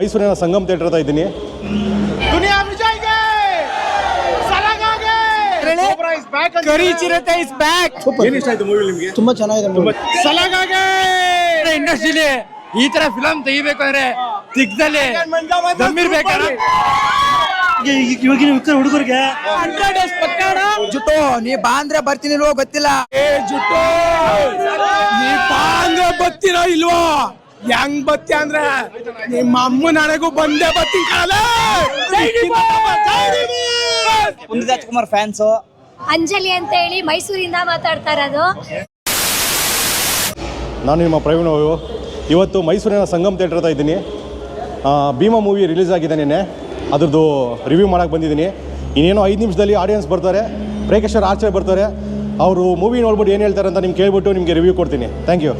ಮೈಸೂರಿನ ಸಂಗಮ್ ಥಿಯೇಟರ್ ಹತ್ರ ಇದ್ದೀನಿ. ದುನಿಯಾ ವಿಜಯ್ಗೆ ಸಲಾಗಾಗೆ is back Kari Chirathe is back. ಏನು ಇಷ್ಟ ಆಯ್ತು ಮೂವಿ ನಿಮಗೆ? ತುಂಬಾ ಚೆನ್ನಾಗಿದೆ. ಸಲಾಗಾಗೆ ಇಂಡಸ್ಟ್ರಿಲಿ ಈ ತರ ಫಿಲಂ ತೆಗಿಬೇಕಂದ್ರೆ ದಿಗ್ದಲ್ಲಿ ದಮ್ಮಿರ್ಬೇಕಲ್ಲ. ಇವಾಗಿನ ಹುಡುಗರಿಗೆ ಜುಟ್ಟು ನೀ ಬಾ ಅಂದ್ರೆ ಬರ್ತೀನಿಲ್ವೋ ಗೊತ್ತಿಲ್ಲ. ಜುಟ್ಟು ನೀ ಬಾ ಅಂದ್ರೆ ಬರ್ತೀರೋ ಇಲ್ವೋ? ಹೆಂಗ್ ಬತ್ತಿ ಅಂದ್ರೆ ನಿಮ್ಮ ಅಮ್ಮ ನನಗೂ ಬಂದೇ ಬರ್ತೀನಿ ಕಾಲ. ಪುನೀತ್ ರಾಜ್ಕುಮಾರ್ ಫ್ಯಾನ್ಸು. ಅಂಜಲಿ ಅಂತ ಹೇಳಿ ಮೈಸೂರಿಂದ ಮಾತಾಡ್ತಾ ಇರೋದು. ನಾನು ನಿಮ್ಮ ಪ್ರವೀಣ್. ಇವತ್ತು ಮೈಸೂರಿನ ಸಂಗಮ್ ಥಿಯೇಟರ್ ಹತ್ರ ಇದ್ದೀನಿ. ಭೀಮಾ ಮೂವಿ ರಿಲೀಸ್ ಆಗಿದೆ ನಿನ್ನೆ. ಅದ್ರದ್ದು ರಿವ್ಯೂ ಮಾಡೋಕ್ಕೆ ಬಂದಿದ್ದೀನಿ. ಇನ್ನೇನೋ 5 ನಿಮಿಷದಲ್ಲಿ ಆಡಿಯನ್ಸ್ ಬರ್ತಾರೆ, ಪ್ರೇಕ್ಷಕರು ಆಚೆ ಬರ್ತಾರೆ. ಅವರು ಮೂವಿ ನೋಡ್ಬಿಟ್ಟು ಏನು ಹೇಳ್ತಾರೆ ಅಂತ ನಿಮ್ಗೆ ಕೇಳ್ಬಿಟ್ಟು ನಿಮಗೆ ರಿವ್ಯೂ ಕೊಡ್ತೀನಿ. Thank you.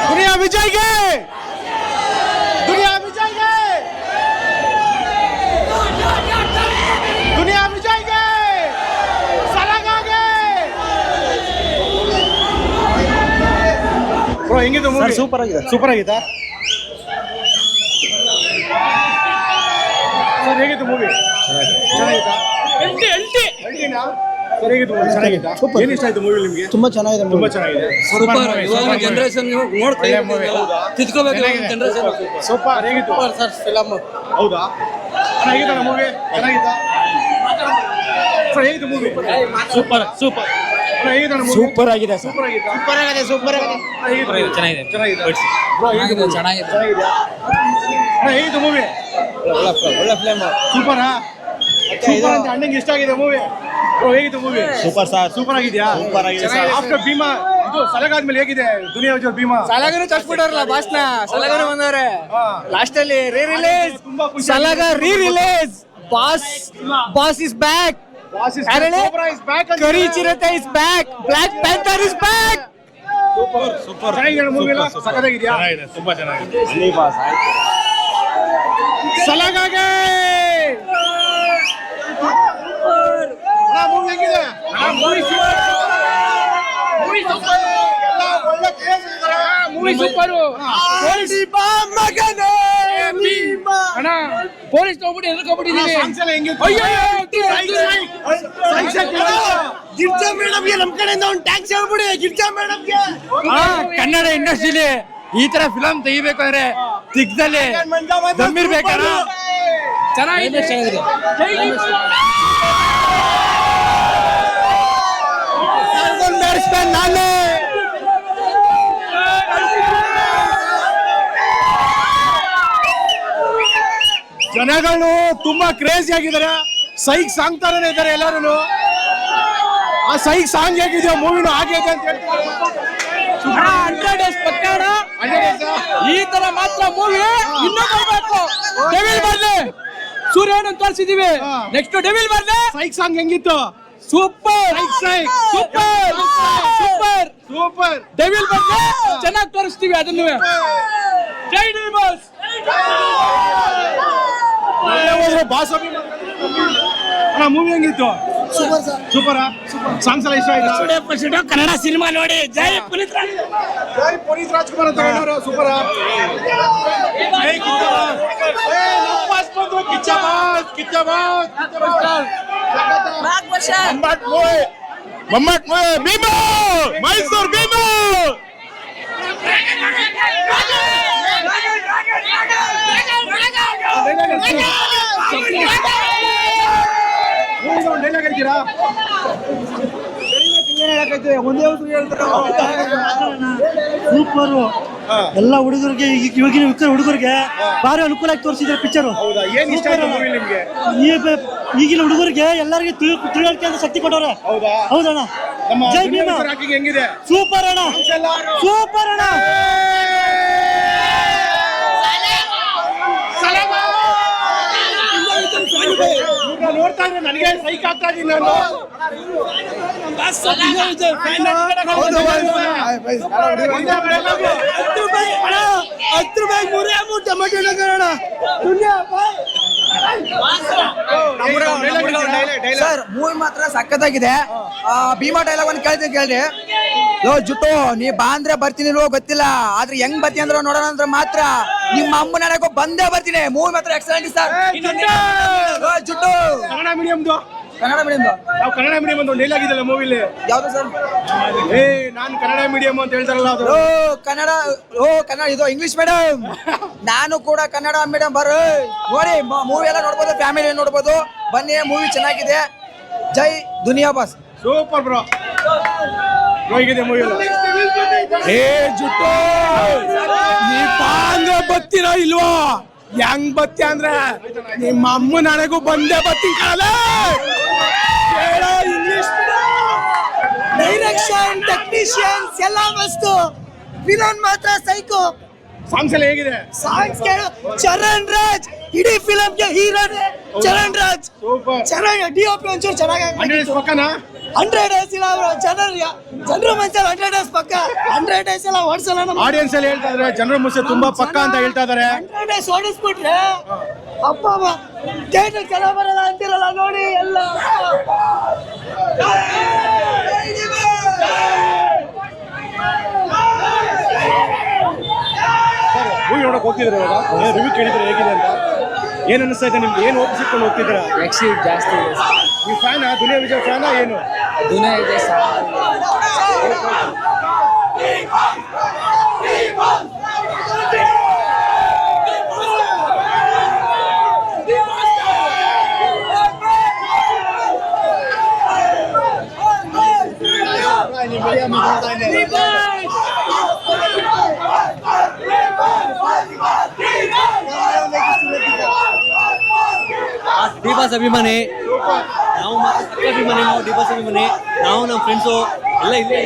ದುನಿಯಾ ವಿಜಯ್ಗೆ ದುನಿಯಾ ವಿಜಯ್ಗೆ ದುನಿಯಾ ವಿಜಯ್ಗೆ ಸಲಾಗಾಗೆ. ಬ್ರೋ ಹೆಂಗಿದೆ ಮೂವಿ? ಸೂಪರ್ ಆಗಿದೆ. ಸೂಪರ್ ಆಗಿತ್ತಾ ಸರ್? ಹೇಗಿತ್ತು ಮೂವಿ? ಚೆನ್ನಾಗಿತ್ತಾ? ಸರ್ ಹೇಗಿತ್ತು ಮೂವಿ? ಚೆನ್ನಾಗಿತ್ತಾ? ಏನು ಇಷ್ಟ ಆಯ್ತು ಮೂವಿ ನಿಮಗೆ? ತುಂಬಾ ಚೆನ್ನಾಗಿದೆ. ತುಂಬಾ ಚೆನ್ನಾಗಿದೆ. ಸೂಪರ್. ಇವಾಗ ಜನರೇಷನ್ ತಿದ್ಕೋಬೇಕು. Generation super. ಹೇಗಿತ್ತು ಸರ್ ಫಿಲಮ್ ಹೌದಾ? ಹೇಗಿತ್ತ ಮೂವಿ? ಚೆನ್ನಾಗಿತ್ತಾ? ಸರ್ ಹೇಗಿತ್ತು ಮೂವಿ? ಸೂಪರ್ ಸೂಪರ್ ಹೇಗಿತ್ತ ಮೂವಿ? ಸೂಪರ್ ಆಗಿದೆ ಸರ್. ಸೂಪರ್ ಆಗಿತ್ತಾ? ಸೂಪರ್ ಆಗಿದೆ. ಸೂಪರ್ ಆಗಿದೆ. ಚೆನ್ನಾಗಿದೆ ಚೆನ್ನಾಗಿದೆ. ಬ್ರೋ ಹೇಗಿತ್ತು? ಚೆನ್ನಾಗಿದೆ. ಚೆನ್ನಾಗಿದೆಯಾ? ಹೇಗಿತ್ತು ಮೂವಿ? ಒಳ್ಳೆ ಫಿಲಮ್. ಸೂಪರಾ? ಸೂಪರ್ ಅಂತ ಅಣ್ಣಂಗೆ ಇಷ್ಟ ಆಗಿದೆ ಮೂವಿ. ಬ್ರೋ ಹೇಗಿತ್ತು ಮೂವಿ? Super sir. ಸೂಪರ್ ಆಗಿದೆಯಾ? ಸೂಪರ್ ಆಗಿದೆ ಸರ್. ಆಫ್ಟರ್ ಭೀಮಾ ಇದು ಸಲಾಗಾದ್ಮೇಲೆ ಹೇಗಿದೆ ದುನಿಯಾ ವಿಜಯ್ ಭೀಮಾ? ಸಲಾಗನು ತರ್ಸ್ಬಿಟ್ಟಾರಲ್ಲ ಬಾಸ್ನ. ಸಲಾಗನು ಬಂದವ್ರೆ ಲಾಸ್ಟ್ ಅಲ್ಲಿ ರೀ ರಿಲೀಸ್. ತುಂಬಾ ಖುಷಿ. Salaga re release. Boss is back. Boss is ಯಾರು ಹೇಳಿ? Cobra is back. Kari Chirathe is back. Black panther is back. Super. ಚೆನ್ನಾಗಿದೆ ಮೂವಿ ಎಲ್ಲ ಸಖತ್ತಾಗಿದೆಯಾ? ತುಂಬ ಚೆನ್ನಾಗಿದೆ. ಸಲಾಗಾಗೆ ಮೂವಿ ಹೇಗಿದೆ? Movie super. ಅಣ್ಣ ಪೊಲೀಸ್ ಹೋಗ್ಬಿಟ್ಟು ಎದ್ರಕೊಂಡ್ಬಿಟ್ಟಿದೀವಿ. ಗಿರ್ಜಾ ಮೇಡಮ್ಗೆ ನಮ್ ಕಡೆಯಿಂದ ಒಂದು ಟ್ಯಾಂಕ್ಸ್ ಹೇಳ್ಬಿಡಿ. ಗಿರ್ಜಾ ಮೇಡಮ್ಗೆ ಕನ್ನಡ ಇಂಡಸ್ಟ್ರಿಲಿ ಈ ತರ ಫಿಲಂ ತೆಗಿಬೇಕಂದ್ರೆ ದಿಗ್ದಲ್ಲಿ ದಮ್ಮಿರ್ಬೇಕಲ್ಲ. ಚೆನ್ನಾಗಿದೆ. ನಾನೇ ಜನಗಳು ತುಂಬಾ ಕ್ರೇಜಿ ಆಗಿದ್ದಾರೆ. ಸೈಕ್ ಸಾಂಗ್ ತರನೇ ಇದ್ದಾರೆ ಎಲ್ಲರೂ. ಆ ಸೈಕ್ ಸಾಂಗ್ ಹೇಗಿದೆಯೋ ಮೂವಿನೂ ಹಾಗೆ ಇದೆ ಅಂತ ಹೇಳ್ತಾರೆ. 100 days ಪಕ್ಕ ಅಣ್ಣ. ಈ ತರ ಮಾತ್ರ ಮೂವಿ ಇನ್ನೂ ಬರ್ಬೇಕು. ಡೆವಿಲ್ ಬರ್ಲಿ. ಸೂರ್ಯನ ತೋರಿಸಿದೀವಿ. ನೆಕ್ಸ್ಟ್ ಡೆವಿಲ್ ಬರ್ಲಿ. ಸೈಕ್ ಸಾಂಗ್ ಹೆಂಗಿತ್ತು? Super psych super super. Super. Devil ಬರ್ಲಿ. ಚೆನ್ನಾಗಿ ತೋರಿಸ್ತೀವಿ ಅದನ್ನು. ಜೈ ಡಿ ಬಾಸ್. ಬಾಸ್ ಮೂವಿ ಹೆಂಗಿತ್ತು? Super sir. ಸೂಪರಾ? ಸಾಂಗ್ಸ್ ಎಲ್ಲ ಇಷ್ಟ ಆಯ್ತಾ? ಕನ್ನಡ ಸಿನಿಮಾ ನೋಡಿ. ಜೈ ಪುನೀತ್ ಜೈ ಪುನೀತ್ ರಾಜ್ಕುಮಾರ್ ಅಂತ ಹೇಳಿದ್ರು. ಸೂಪರಾ? ಭೀಮಾ ಮೈಸೂರು ಭೀಮಾ. ಡೈಲಾಗ್ ಹೇಳ್ತೀರಾ? ಒಂದೇ ಸೂಪರ್. ಎಲ್ಲ ಹುಡುಗರಿಗೆ ಇವಾಗಿನ ಹುಡುಗರಿಗೆ ಭಾರಿ ಅನುಕೂಲ ಆಗಿ ತೋರಿಸಿದ್ರೆ ಪಿಕ್ಚರ್. ಹೌದಾ? ಏನ್ ಇಷ್ಟ ಆಯ್ತು ಮೂವಿ ನಿಮ್ಗೆ? ಈಗಿನ ಹುಡುಗರಿಗೆ ಎಲ್ಲರಿಗೂ ತಿಳುವಳಿಕೆ ಅಂತ ಶಕ್ತಿ ಕೊಟ್ಟವ್ರೆ. ಹೌದಾ? ಹೌದಣ್ಣ. ನಮ್ಮ ಜೈ ಭೀಮಾ. ರಾಕಿಂಗ್ ಹೆಂಗಿದೆ? ಸೂಪರ್ ಅಣ್ಣ. ಸೂಪರ್ ಅಣ್ಣ. ನೋಡ್ತಾ ಇದ್ರೆ ನನಗೆ ಸೈಕ್ ಆಗ್ತಾ ಇದೀನಿ ನಾನು. ₹10 3 ಟೊಮೆಟೊ ಸರ್ ಮೂವಿ ಮಾತ್ರ ಸಖತ್ತಾಗಿದೆ. ಭೀಮಾ ಡೈಲಾಗ್ ಒಂದು ಕೇಳ್ರಿ. ಲೋ ಜುಟ್ಟು ನೀ ಬಾ ಅಂದ್ರೆ ಬರ್ತೀನಿ ಇಲ್ವೋ ಗೊತ್ತಿಲ್ಲ, ಆದ್ರೆ ಹೆಂಗ್ ಬರ್ತೀನಿ ಅಂದ್ರೆ ನೋಡೋಣ ಅಂದ್ರೆ ಮಾತ್ರ ನಿಮ್ಮ ಅಮ್ಮನ ನನಗೂ ಬಂದೇ ಬರ್ತೀನಿ. ಮೂವಿ ಮಾತ್ರ ಎಕ್ಸಲೆಂಟ್ ಸರ್. ಜುಟ್ಟು ಕನ್ನಡ ಮೀಡಿಯಂದು ನಾವು ಕನ್ನಡ ಮೀಡಿಯಂ ಒಂದು ಡೈಲಾಗ್ ಇದೆಯಲ್ಲ ಮೂವಿಲಿ, ಯಾವ್ದು ಸರ್? ನಾನು ಕನ್ನಡ ಮೀಡಿಯಂ ಅಂತ ಹೇಳ್ತಾರಲ್ಲ ಅದು. ಕನ್ನಡ ಇದು ಇಂಗ್ಲಿಷ್ ಮೀಡಿಯಂ. ನಾನು ಕೂಡ ಕನ್ನಡ ಮೀಡಿಯಂ. ನೋಡಿ ಮೂವಿ ಎಲ್ಲ ನೋಡ್ಬೋದು, ಫ್ಯಾಮಿಲಿ ನೋಡ್ಬೋದು. ಬನ್ನಿ, ಮೂವಿ ಚೆನ್ನಾಗಿದೆ. ಜೈ ದುನಿಯಾ ಬಾಸ್. Super bro. ಹೇಗಿದೆ ಮೂವಿ ಎಲ್ಲ? ಜುಟ್ಟು ನೀ ಬಾ ಅಂದ್ರೆ ಬರ್ತೀರಾ ಇಲ್ವೋ? ಹೆಂಗ್ ಬತ್ತಿ ಅಂದ್ರೆ ನಿಮ್ಮ ಅಮ್ಮ ನನಗೂ ಬಂದೇ ಬರ್ತೀನಿ ಕಾಲ. ಇಂಗ್ಲಿಷ್ ಡೈರೆಕ್ಷನ್, ಟೆಕ್ನಿಷಿಯನ್ಸ್ ಎಲ್ಲ ಮಸ್ತು. ವಿಲನ್ ಮಾತ್ರ ಸೈಕೋ. ಸಾಂಗ್ಸ್ ಎಲ್ಲ ಹೇಗಿದೆ? ಸಾಂಗ್ಸ್ ಕೇಳು. ಚರಣ್ ರಾಜ್ ಇಡೀ ಫಿಲಮ್ ಗೆ ಹೀರೋನೇ ಚರಣ್ ರಾಜ್. ಸೂಪರ್. ಚೆನ್ನಾಗಿ ಡಿಒಪಿ ಒಂಚೂರು ಚೆನ್ನಾಗಿ ಪಕ್ಕನಾ 100 ಡೇಸ್ ಇಲ್ಲ ಜನರು ಮನುಷ್ಯರು 100 ಡೇಸ್ ಪಕ್ಕ. 100 ಡೇಸ್ ಎಲ್ಲ ಓಡಿಸಲ್ಲ. ಆಡಿಯನ್ಸ್ ಎಲ್ಲ ಹೇಳ್ತಾ ಇದಾರೆ ಜನರ ಮುಚ್ಚೆ ತುಂಬಾ ಪಕ್ಕ ಅಂತ ಹೇಳ್ತಾ ಇದಾರೆ. 100 ಡೇಸ್ ಓಡಿಸ್ಬಿಟ್ರೆ ಅಪ್ಪ ಥಿಯೇಟರ್ ಚೆನ್ನಾಗಿ ಬರಲ್ಲ ಅಂತಿರಲ್ಲ ನೋಡಿ ಎಲ್ಲ. ಮೂವಿ ನೋಡಕ್ ಹೋಗ್ತಿದ್ರೆ ಇವಾಗ ರಿವ್ಯೂ ಕೇಳಿದ್ರೆ ಹೇಗಿದೆ ಅಂತ ಏನ್ ಅನಿಸ್ತಾ ಇದೆ ನಿಮ್ಗೆ? ಏನು ಒಪ್ಪಿಸಿಕೊಂಡು ಹೋಗ್ತಿದ್ದೀರಾ? ಎಕ್ಸಿಟ್ ಜಾಸ್ತಿ ಇದೆ. ನೀವು ಫ್ಯಾನಾ? ದುನಿಯಾ ವಿಜಯ್ ಫ್ಯಾನಾ ಏನು? ದುನಿಯಾ ಇದೆ ಡಿಬಾಸ್ ಅಭಿಮಾನಿ ನಾವು, ಮಾತ್ರ ಅಭಿಮಾನಿ ನಾವು, ಡಿಬಾಸ್ ಅಭಿಮಾನಿ ನಾವು, ನಮ್ಮ ಫ್ರೆಂಡ್ಸು ಎಲ್ಲ ಇಲ್ಲೇ.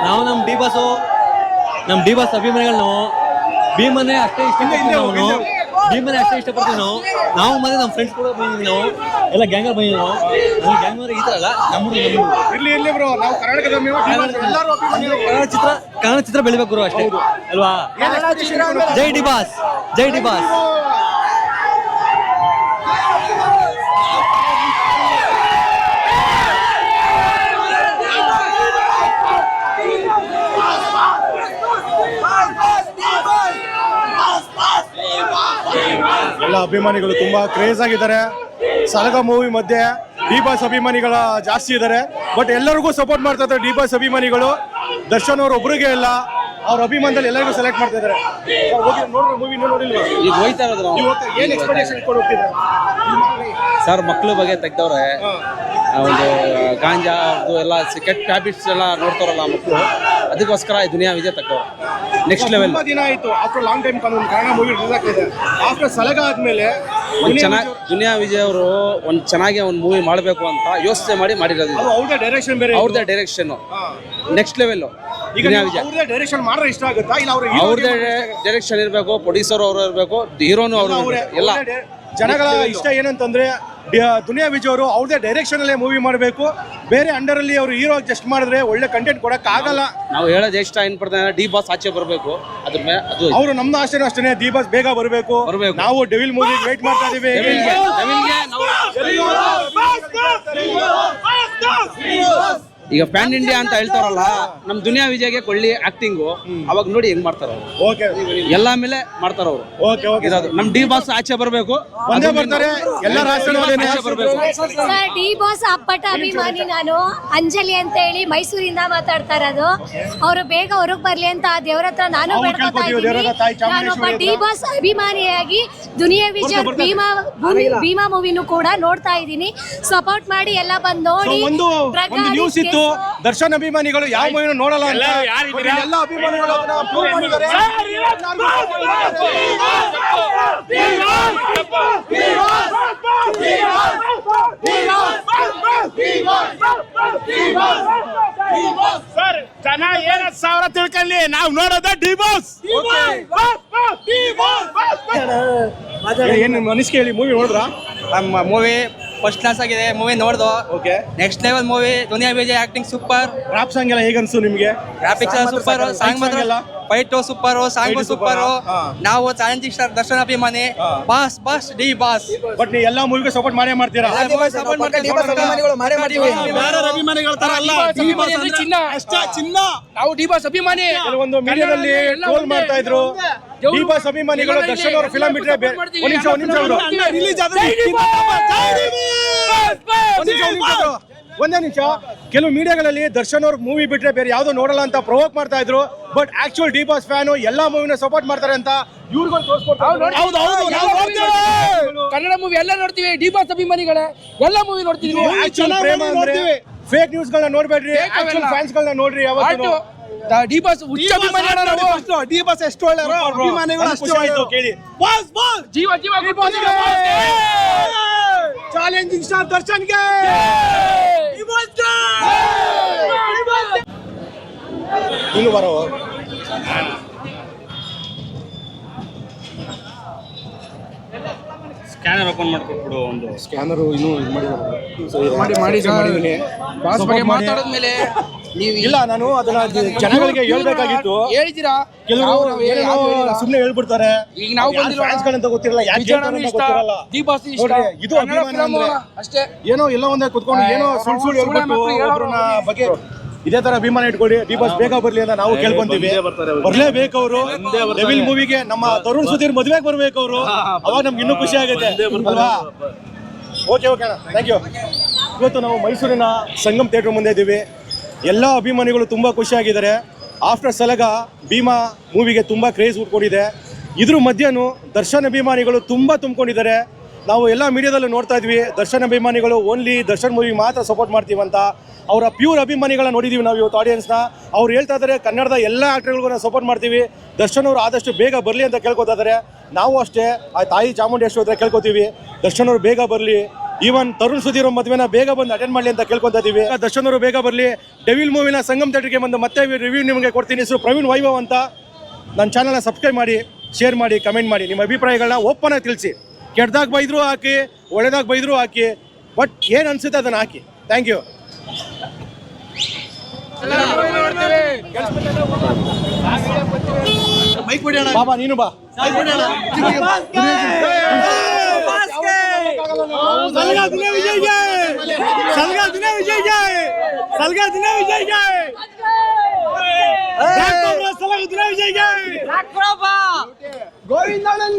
ನಾವು ನಮ್ಮ ಡಿಬಾಸ್ ಅಭಿಮಾನಿಗಳು. ನಾವು ಭೀಮನೇ ಅಷ್ಟೇ ಇಷ್ಟಪಡ್ತೀವಿ. ಭೀಮನೇ ಅಷ್ಟೇ ಇಷ್ಟಪಡ್ತೀವಿ ನಾವು ಮತ್ತೆ ನಮ್ಮ ಫ್ರೆಂಡ್ಸ್ ಕೂಡ ಬಂದಿದ್ದೀವಿ. ನಾವು ಎಲ್ಲ ಗ್ಯಾಂಗರ್ ಬಂದಿದ್ದೀವಿ. ನಾವು ಗ್ಯಾಂಗರ್ ಈ ಥರ ಅಲ್ಲ. ಇರ್ಲಿ ಬ್ರೋ, ನಾವು ಕರ್ನಾಟಕದ ಕನ್ನಡ ಚಿತ್ರ ಬೆಳಿಬೇಕು ಗುರು, ಅಷ್ಟೇ ಅಲ್ವಾ? ಜೈ ಡಿಬಾಸ್, ಜೈ ಡಿಬಾಸ್. ಎಲ್ಲ ಅಭಿಮಾನಿಗಳು ತುಂಬಾ ಕ್ರೇಜ್ ಆಗಿದ್ದಾರೆ. ಸಲಗ ಮೂವಿ ಮಧ್ಯೆ ಡಿಬಾಸ್ ಅಭಿಮಾನಿಗಳ ಜಾಸ್ತಿ ಇದ್ದಾರೆ. ಬಟ್ ಎಲ್ಲರಿಗೂ ಸಪೋರ್ಟ್ ಮಾಡ್ತಾ ಇದ್ದಾರೆ ಡಿಬಾಸ್ ಅಭಿಮಾನಿಗಳು. ದರ್ಶನ್ ಅವರು ಒಬ್ರಿಗೆ ಇಲ್ಲ, ಅವ್ರ ಅಭಿಮಾನದಲ್ಲಿ ಎಲ್ಲರಿಗೂ ಸೆಲೆಕ್ಟ್ ಮಾಡ್ತಾ ಇದ್ದಾರೆ. ನೋಡ್ರಿ ಮೂವಿ ನೋಡಿಲ್ವಾ? ಈಗ ಹೋಯ್ತಾ ಇರೋದು ಏನ್ ಎಕ್ಸ್ಪೆಕ್ಟೇಷನ್ ಇಟ್ಕೊಂಡು ಹೋಗ್ತಿದ್ದಾರೆ ಸರ್? ಮಕ್ಳ ಬಗ್ಗೆ ತೆಗ್ದವ್ರೆ. ಒಂದು ಗಾಂಜಾ ಅದು ಎಲ್ಲ ಕೆಟ್ಟ ಹ್ಯಾಬಿಟ್ಸ್ ಎಲ್ಲ ನೋಡ್ತಾರಲ್ಲ ಮಕ್ಕಳು, ಅದಕ್ಕೋಸ್ಕರ ದುನಿಯಾ ವಿಜಯ್ ತೆಗ್ದವ್ರು. Next level. ತುಂಬಾ ದಿನ ಆಯ್ತು ಆಫ್ಟರ್ ಲಾಂಗ್ ಟೈಮ್ ಒಂದು ಕನ್ನಡ ಮೂವಿ ರಿಲೀಸ್ ಆಗ್ತಿದೆ. ಆಫ್ಟರ್ ಸಲಗ ಆದ್ಮೇಲೆ ದುನಿಯಾ ವಿಜಯ್ ಅವರು ಒಂದು ಚೆನ್ನಾಗಿ ಒಂದು ಮೂವಿ ಮಾಡಬೇಕು ಅಂತ ಯೋಚನೆ ಮಾಡಿರೋದು. ಅವ್ರದೇ ಡೈರೆಕ್ಷನ್ ಬೇರೆ, ಅವ್ರದೇ ಡೈರೆಕ್ಷನ್ ನೆಕ್ಸ್ಟ್ ಲೆವೆಲ್. ಈಗ ಅವ್ರದೇ ಡೈರೆಕ್ಷನ್ ಮಾಡ್ರೆ ಇಷ್ಟ ಆಗುತ್ತಾ? ಇಲ್ಲ ಅವ್ರದೇ ಡೈರೆಕ್ಷನ್ ಇರಬೇಕು, ಪ್ರೊಡ್ಯೂಸರ್ ಅವರು ಇರಬೇಕು, ಹೀರೋನು ಅವರು ಎಲ್ಲ. ಜನಗಳ ಇಷ್ಟ ಏನಂತಂದ್ರೆ ದುನಿಯಾ ವಿಜಯ್ ಅವರು ಅವ್ರದೇ ಡೈರೆಕ್ಷನ್ ಅಲ್ಲೇ ಮೂವಿ ಮಾಡಬೇಕು. ಬೇರೆ ಅಂಡರ್ ಅಲ್ಲಿ ಅವರು ಹೀರೋ ಜಸ್ಟ್ ಮಾಡಿದ್ರೆ ಒಳ್ಳೆ ಕಂಟೆಂಟ್ ಕೊಡಕ್ ಆಗಲ್ಲ. ನಾವು ಹೇಳೋದು ಎಷ್ಟು ಏನ್ ಪಡ್ತಾರೆ, ಡಿ ಬಾಸ್ ಆಚೆ ಬರಬೇಕು. ಅದ್ರ ಅದು ಅವರು ನಮ್ದು ಆಸೆನೂ ಅಷ್ಟೇ, ಡಿ ಬಾಸ್ ಬೇಗ ಬರಬೇಕು. ನಾವು ಡೆವಿಲ್ ಮೂವಿ ವೇಟ್ ಮಾಡ್ತಾ ಇದೀವಿ. ಈಗ ಪ್ಯಾನ್ ಇಂಡಿಯಾ ಅಂತ ಹೇಳ್ತಾರಲ್ಲ, ನಮ್ ದುನಿಯಾ ವಿಜಯ್ಗೆ ಕೊಳ್ಳಿ ಆಕ್ಟಿಂಗು ಅವಾಗ ನೋಡಿ ಹೆಂಗ್ ಮಾಡ್ತಾರ ಅವ್ರು. ಎಲ್ಲ ಮೇಲೆ ಮಾಡ್ತಾರ ಅವರು. ನಮ್ ಡಿ ಬಾಸ್ ಆಚೆ ಬರಬೇಕು, ಒಂದೇ ಬರ್ತಾರೆ ಎಲ್ಲ ಸರ್. ಡಿ ಬಾಸ್ ಅಪ್ಪಟ ಅಭಿಮಾನಿ ನಾನು. ಅಂಜಲಿ ಅಂತ ಹೇಳಿ ಮೈಸೂರಿಂದ ಮಾತಾಡ್ತಾ ಇರೋದು. ಅವರು ಬೇಗ ಹೊರಗೆ ಬರ್ಲಿ ಅಂತ ದೇವ್ರ ಹತ್ರ ನಾನು ಬೇಡ್ಕೊತಾ ಇದ್ದೀನಿ. ನಾನೊಬ್ಬ ಡಿ ಬಾಸ್ ಅಭಿಮಾನಿಯಾಗಿ ದುನಿಯಾ ವಿಜಯ್ ಭೀಮಾ ಮೂವಿನೂ ಕೂಡ ನೋಡ್ತಾ ಇದ್ದೀನಿ. ಸಪೋರ್ಟ್ ಮಾಡಿ ಎಲ್ಲ ಬಂದು ನೋಡಿ. ಒಂದು ನ್ಯೂಸ್ ಇತ್ತು, ದರ್ಶನ್ ಅಭಿಮಾನಿಗಳು ಯಾವ ಮೂವಿನೂ ನೋಡಲ್ಲ ಅಂತ. ಎಲ್ಲ ಅಭಿಮಾನಿಗಳು ಪ್ರೂವ್ ಮಾಡಿದ್ದಾರೆ. ಸರ್, ಜನ 7,000 ತಿಳ್ಕೊಳ್ಳಿ, ನಾವು ನೋಡೋದ ಡಿ ಬಾಸ್. ಏನ್ ನಿಮ್ಮ ಅನಿಸಿಕೆ ಹೇಳಿ? ಮೂವಿ ನೋಡಿದ್ರ? ನಮ್ಮ ಮೂವಿ ಫಸ್ಟ್ ಕ್ಲಾಸ್ ಆಗಿದೆ ಮೂವಿ ನೋಡ್ದು. Okay, next level movie. Duniya Vijay acting super, rap song ಎಲ್ಲ ಹೇಗೆ ಅನ್ಸು ನಿಮ್ಗೆ? ಗ್ರಾಫಿಕ್ಸ್ ಸೂಪರ್, ಸಾಂಗ್ ಮಾತ್ರ ಫೈಟ್ ಸೂಪರ್, ಸಾಂಗ್ ಸೂಪರ್. ನಾವು ಚಾಲೆಂಜಿಂಗ್ ಸ್ಟಾರ್ ದರ್ಶನ್ ಅಭಿಮಾನಿ. Boss boss D boss. But ನೀವು ಎಲ್ಲಾ ಮೂವಿಗೆ ಸಪೋರ್ಟ್ ಮಾಡೇ ಮಾಡ್ತೀರಾ? ಸಪೋರ್ಟ್ ಮಾಡ್ತೀವಿ. ಚಿನ್ನ ನಾವು ಡಿ ಬಾಸ್ ಅಭಿಮಾನಿ. ಕೆಲವೊಂದು ಮೀಡಿಯಾದಲ್ಲಿ ಟ್ರೋಲ್ ಮಾಡ್ತಾ ಇದ್ರು ಡಿ ಬಾಸ್ ಅಭಿಮಾನಿಗಳು ದರ್ಶನ್ ಅವ್ರ ಫಿಲಂ ಬಿಟ್ರೆ ಒಂದೇ ನಿಮಿಷ. ಕೆಲವು ಮೀಡಿಯಾಗಳಲ್ಲಿ ದರ್ಶನ್ ಅವ್ರ ಮೂವಿ ಬಿಟ್ರೆ ಬೇರೆ ಯಾವ್ದು ನೋಡಲ್ಲ ಅಂತ ಪ್ರವೋಕ್ ಮಾಡ್ತಾ ಇದ್ರು. But actual D boss fan ಎಲ್ಲಾ ಮೂವಿನ ಸಪೋರ್ಟ್ ಮಾಡ್ತಾರೆ ಅಂತ ಇವ್ರುಗಳು ತೋರಿಸ್ಕೊಡ್ತಾರೆ. ಕನ್ನಡ ಮೂವಿ ಎಲ್ಲ ನೋಡ್ತೀವಿ, ಡಿ ಬಾಸ್ ಅಭಿಮಾನಿಗಳೇ ಎಲ್ಲ ಮೂವಿ ನೋಡ್ತೀವಿ. ಆಕ್ಚುಲ್ ಪ್ರೇಮ ಅಂದ್ರೆ ಫೇಕ್ ನ್ಯೂಸ್ ಗಳನ್ನ ನೋಡ್ಬೇಡ್ರಿ, ಆಕ್ಚುಲ್ ಫ್ಯಾನ್ಸ್ ಗಳನ್ನ ನೋಡ್ರಿ. ಯಾವತ್ತು ಡಿ ಬಾಸ್ ಹುಚ್ಚ ಅಭಿಮಾನಿ. ಡಿ ಬಾಸ್ ಎಷ್ಟು ಒಳ್ಳೆಯವರು, ಅಭಿಮಾನಿಗಳು ಅಷ್ಟು ಆಯ್ತು ಕೇಳಿ. ಬಾಸ್ ಬಾಸ್ ಜೀವ ಜೀವ ಚಾಲೆಂಜಿಂಗ್ ಸ್ಟಾರ್ ದರ್ಶನ್ಗೆ ಇನ್ನು ಬರೋ ಸ್ಕ್ಯಾನರ್ ಓಪನ್ ಮಾಡ್ಕೊಟ್ಬಿಡು. ಒಂದು ಸ್ಕ್ಯಾನರ್ ಇನ್ನೂ ಮಾಡಿ ಬಾಸ್ ಬಗ್ಗೆ ಮಾತಾಡಿದ್ಮೇಲೆ ನೀವು ಇಲ್ಲ, ನಾನು ಅದನ್ನ ಜನಗಳಿಗೆ ಹೇಳ್ಬೇಕಾಗಿತ್ತು. ಹೇಳಿದ್ದೀರಾ, ಕೆಲವರು ಸುಮ್ಮನೆ ಹೇಳ್ಬಿಡ್ತಾರೆ. ಈಗ ನಾವು ಫ್ಯಾನ್ಸ್ ಗಳಂತ ಗೊತ್ತಿರಲ್ಲ, ಯಾಕೆ ಹೇಳ್ತಾರೆ ಅಂತ ಗೊತ್ತಿರಲ್ಲ. ಡಿ ಬಾಸ್ ನೋಡ್ರಿ, ಇದು ಅಭಿಮಾನ ಅಂದ್ರೆ ಅಷ್ಟೇ. ಏನೋ ಎಲ್ಲ ಒಂದೇ ಕುತ್ಕೊಂಡು ಏನೋ ಸುಳ್ಳು ಹೇಳ್ಬಿಟ್ಟು ಒಬ್ರನ್ನ ಬಗ್ಗೆ ಇದೇ ತರ ಅಭಿಮಾನ ಇಟ್ಕೊಳ್ಳಿ. ಡಿ ಬಾಸ್ ಬೇಗ ಬರ್ಲಿ ಅಂತ ನಾವು ಕೇಳ್ಕೊಂತೀವಿ. ಬರ್ಲೇಬೇಕು ಅವರು. ಡೆವಿಲ್ ಮೂವಿಗೆ ನಮ್ಮ ತರುಣ್ ಸುಧೀರ್ ಮದುವೆಗೆ ಬರ್ಬೇಕು ಅವರು. ಅವಾಗ ನಮ್ಗೆ ಇನ್ನೂ ಖುಷಿ ಆಗುತ್ತೆ ಅಲ್ವಾ? ಓಕೆ ಓಕೆ ಅಣ್ಣ, ಥ್ಯಾಂಕ್ ಯು. ಇವತ್ತು ನಾವು ಮೈಸೂರಿನ ಸಂಗಮ್ ಥಿಯೇಟರ್ ಮುಂದೆ ಇದ್ದೀವಿ. ಎಲ್ಲ ಅಭಿಮಾನಿಗಳು ತುಂಬ ಖುಷಿಯಾಗಿದ್ದಾರೆ. ಆಫ್ಟರ್ ಸಲಗ ಭೀಮಾ ಮೂವಿಗೆ ತುಂಬ ಕ್ರೇಜ್ ಉಟ್ಕೊಂಡಿದೆ. ಇದ್ರ ಮಧ್ಯನೂ ದರ್ಶನ್ ಅಭಿಮಾನಿಗಳು ತುಂಬ ತುಂಬಿಕೊಂಡಿದ್ದಾರೆ. ನಾವು ಎಲ್ಲ ಮೀಡಿಯಾದಲ್ಲೂ ನೋಡ್ತಾ ಇದ್ವಿ, ದರ್ಶನ್ ಅಭಿಮಾನಿಗಳು ಓನ್ಲಿ ದರ್ಶನ್ ಮೂವಿ ಮಾತ್ರ ಸಪೋರ್ಟ್ ಮಾಡ್ತೀವಂತ. ಅವರ ಪ್ಯೂರ್ ಅಭಿಮಾನಿಗಳನ್ನ ನೋಡಿದ್ದೀವಿ ನಾವು ಇವತ್ತು ಆಡಿಯನ್ಸ್ನ. ಅವ್ರು ಹೇಳ್ತಾ ಇದ್ದಾರೆ ಕನ್ನಡದ ಎಲ್ಲ ಆ್ಯಕ್ಟರ್ಗಳಿಗೂ ನಾವು ಸಪೋರ್ಟ್ ಮಾಡ್ತೀವಿ, ದರ್ಶನ್ ಅವರು ಆದಷ್ಟು ಬೇಗ ಬರಲಿ ಅಂತ ಕೇಳ್ಕೊತಾ ಇದ್ದಾರೆ. ನಾವು ಅಷ್ಟೇ ಆ ತಾಯಿ ಚಾಮುಂಡೇಶ್ವರಿ ಹತ್ರ ಕೇಳ್ಕೊತೀವಿ, ದರ್ಶನ್ ಅವರು ಬೇಗ ಬರಲಿ. ಈವನ್ ತರುಣ್ ಸುಧೀರ್ ಮದುವೆನ ಬೇಗ ಬಂದು ಅಟೆಂಡ್ ಮಾಡಲಿ ಅಂತ ಕೇಳ್ಕೊತಾ ಇದ್ದೀವಿ. ದರ್ಶನ್ ಅವರು ಬೇಗ ಬರಲಿ. ಡೆವಿಲ್ ಮೂವಿನ ಸಂಗಮ್ ಥಿಯೇಟರ್ಗೆ ಬಂದು ಮತ್ತೆ ರಿವ್ಯೂ ನಿಮಗೆ ಕೊಡ್ತೀನಿ. ಹೆಸರು ಪ್ರವೀಣ್ ವೈಭವ್ ಅಂತ. ನನ್ನ ಚಾನಲ್ನ ಸಬ್ಸ್ಕ್ರೈಬ್ ಮಾಡಿ, ಶೇರ್ ಮಾಡಿ, ಕಮೆಂಟ್ ಮಾಡಿ. ನಿಮ್ಮ ಅಭಿಪ್ರಾಯಗಳನ್ನ ಓಪನ್ ಆಗಿ ತಿಳಿಸಿ. ಕೆಟ್ಟದಾಗ ಬೈದರೂ ಹಾಕಿ, ಒಳ್ಳೆದಾಗ ಬೈದರೂ ಹಾಕಿ, ಬಟ್ ಏನು ಅನಿಸುತ್ತೆ ಅದನ್ನು ಹಾಕಿ. Thank you. ಬಾಬಾ ನೀನು ಬಾ.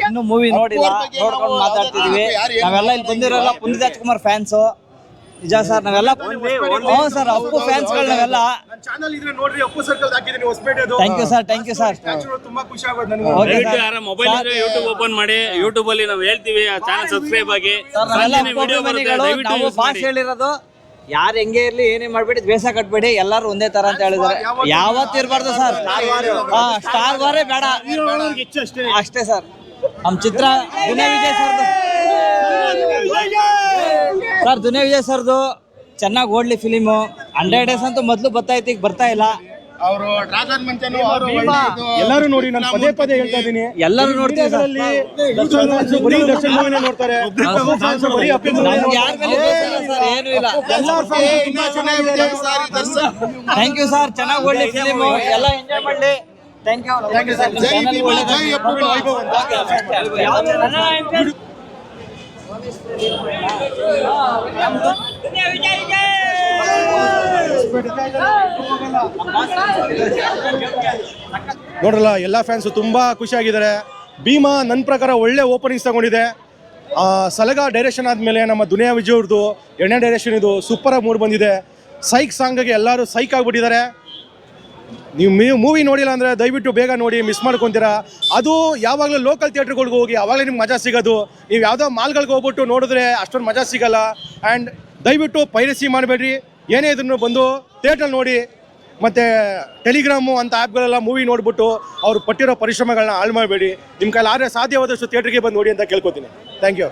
ಇನ್ನು ಮೂವಿ ನೋಡಿಲ್ಲ, ನೋಡ್ಕೊಂಡು ಮಾತಾಡ್ತಿದೀವಿ. ನಾವೆಲ್ಲ ಇಲ್ಲಿ ಬಂದಿರೋಲ್ಲ ಪುನೀತ್ ರಾಜ್ಕುಮಾರ್ ಫ್ಯಾನ್ಸು. ನಿಜ ಸರ್, ನಾವೆಲ್ಲ ಹ್ಞೂ ಸರ್ ಅಪ್ಪು ಫ್ಯಾನ್ಸ್ಗಳು ನಾವೆಲ್ಲ. Thank you sir, thank you sir. Mobile ಇದ್ರೆ ಯೂಟ್ಯೂಬ್ ಓಪನ್ ಮಾಡಿ, ಯೂಟ್ಯೂಬ್ ಅಲ್ಲಿ ನಾವು ಹೇಳ್ತೀವಿ, ಚಾನಲ್ ಸಬ್ಸ್ಕ್ರೈಬ್ ಆಗಿ. ನಾವು ಭಾಷೆ ಹೇಳಿರೋದು, ಯಾರು ಹೆಂಗೆ ಇರ್ಲಿ ಏನೇ ಮಾಡ್ಬೇಡಿ, ದ್ವೇಷ ಕಟ್ಬೇಡಿ, ಎಲ್ಲರೂ ಒಂದೇ ತರ ಅಂತ ಹೇಳಿದ್ದಾರೆ. ಯಾವತ್ತು ಇರಬಾರ್ದು ಸರ್. ಸ್ಟಾರ್ ವಾರೇ ಬೇಡ ಅಷ್ಟೇ ಸರ್. ನಮ್ಮ ಚಿತ್ರ ದುನಿಯಾ ವಿಜಯ್ ಸರ್ದು ಸರ್, ದುನಿಯಾ ವಿಜಯ್ ಸರ್ದು ಚೆನ್ನಾಗಿ ಓಡ್ಲಿ ಫಿಲಿಮು. 100 days ಅಂತೂ ಮೊದಲು ಬರ್ತಾಯಿತ್ತು, ಈಗ ಬರ್ತಾ ಇಲ್ಲ. ಅವರು ಡ್ರಾಗನ್ ಮಂಚನು ಎಲ್ಲರೂ ನೋಡಿ, ನಾನು ಪದೇ ಪದೇ ಹೇಳ್ತಾ ಇದ್ದೀನಿ, ಎಲ್ಲರೂ ನೋಡ್ತೀವಿ ಸರ್. ಬರೀ ದರ್ಶನ್ ಮೂವಿನೇ ನೋಡ್ತಾರೆ. ಏನು ಇಲ್ಲ. ಥ್ಯಾಂಕ್ ಯು ಸರ್, ಚೆನ್ನಾಗಿ ಓಡ್ಲಿ ಫಿಲಿಮು, ಎಲ್ಲ ಎಂಜಾಯ್ ಮಾಡಲಿ. Thank you. ನೋಡ್ರಲ್ಲ, ಎಲ್ಲ ಫ್ಯಾನ್ಸು ತುಂಬ ಖುಷಿಯಾಗಿದ್ದಾರೆ. ಭೀಮಾ ನನ್ನ ಪ್ರಕಾರ ಒಳ್ಳೆ ಓಪನಿಂಗ್ಸ್ ತಗೊಂಡಿದೆ. ಸಲಗ ಡೈರೆಕ್ಷನ್ ಆದಮೇಲೆ ನಮ್ಮ ದುನಿಯಾ ವಿಜಯ್ ಅವ್ರದ್ದು 2ನೇ ಡೈರೆಕ್ಷನ್ ಇದು ಸೂಪರಾಗಿ ಮೂಡ್ ಬಂದಿದೆ. ಸೈಕ್ ಸಾಂಗ್ಗೆ ಎಲ್ಲರೂ ಸೈಕ್ ಆಗಿಬಿಟ್ಟಿದ್ದಾರೆ. ನೀವು ಮೂವಿ ನೋಡಿಲ್ಲ ಅಂದರೆ ದಯವಿಟ್ಟು ಬೇಗ ನೋಡಿ, ಮಿಸ್ ಮಾಡ್ಕೊತೀರಾ. ಅದು ಯಾವಾಗಲೂ ಲೋಕಲ್ ಥಿಯೇಟ್ರ್ಗಳಿಗೆ ಹೋಗಿ, ಆವಾಗಲೇ ನಿಮ್ಗೆ ಮಜಾ ಸಿಗೋದು. ನೀವು ಯಾವುದೋ ಮಾಲ್ಗಳಿಗೆ ಹೋಗ್ಬಿಟ್ಟು ನೋಡಿದ್ರೆ ಅಷ್ಟೊಂದು ಮಜಾ ಸಿಗಲ್ಲ. ಆ್ಯಂಡ್ ದಯವಿಟ್ಟು ಪೈರಸಿ ಮಾಡಬೇಡ್ರಿ. ಏನೇ ಇದನ್ನು ಬಂದು ಥಿಯೇಟ್ರಲ್ಲಿ ನೋಡಿ. ಮತ್ತು ಟೆಲಿಗ್ರಾಮು ಅಂತ ಆ್ಯಪ್ಗಳೆಲ್ಲ ಮೂವಿ ನೋಡಿಬಿಟ್ಟು ಅವ್ರು ಪಟ್ಟಿರೋ ಪರಿಶ್ರಮಗಳನ್ನ ಹಾಳು ಮಾಡಬೇಡಿ. ನಿಮ್ಮ ಕೈಲಿ ಆದರೆ ಸಾಧ್ಯವಾದಷ್ಟು ಥಿಯೇಟ್ರಿಗೆ ಬಂದು ನೋಡಿ ಅಂತ ಕೇಳ್ಕೊತೀನಿ. Thank you.